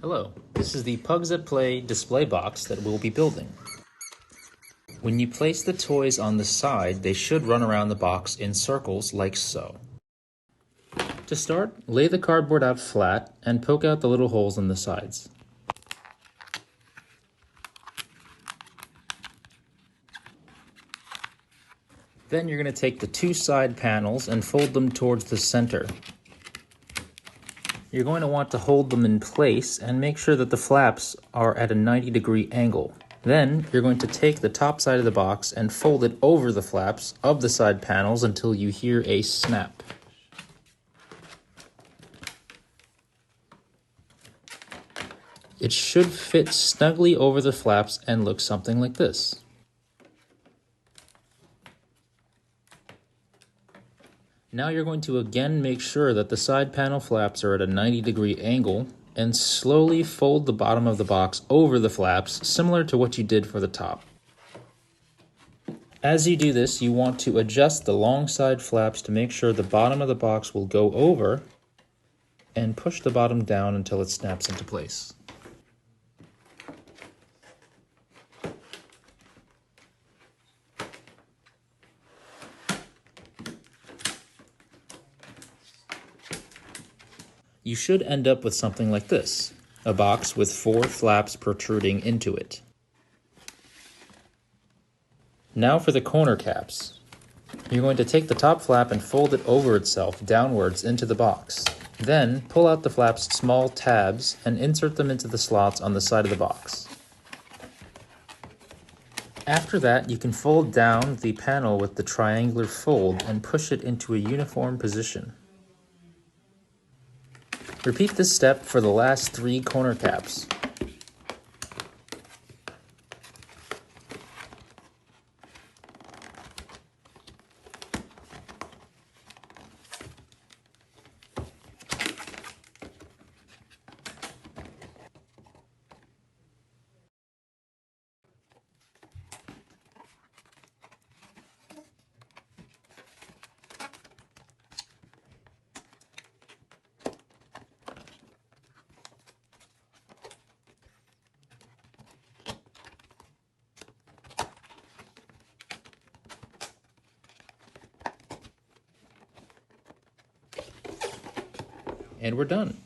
Hello, this is the Pugs at Play display box that we'll be building. When you place the toys on the side, they should run around the box in circles like so. To start, lay the cardboard out flat and poke out the little holes in the sides. Then you're going to take the two side panels and fold them towards the center. You're going to want to hold them in place and make sure that the flaps are at a 90-degree angle. Then you're going to take the top side of the box and fold it over the flaps of the side panels until you hear a snap. It should fit snugly over the flaps and look something like this. Now you're going to again make sure that the side panel flaps are at a 90-degree angle and slowly fold the bottom of the box over the flaps, similar to what you did for the top. As you do this, you want to adjust the long side flaps to make sure the bottom of the box will go over and push the bottom down until it snaps into place. You should end up with something like this, a box with 4 flaps protruding into it. Now for the corner caps. You're going to take the top flap and fold it over itself downwards into the box. Then pull out the flap's small tabs and insert them into the slots on the side of the box. After that, you can fold down the panel with the triangular fold and push it into a uniform position. Repeat this step for the last 3 corner caps. And we're done.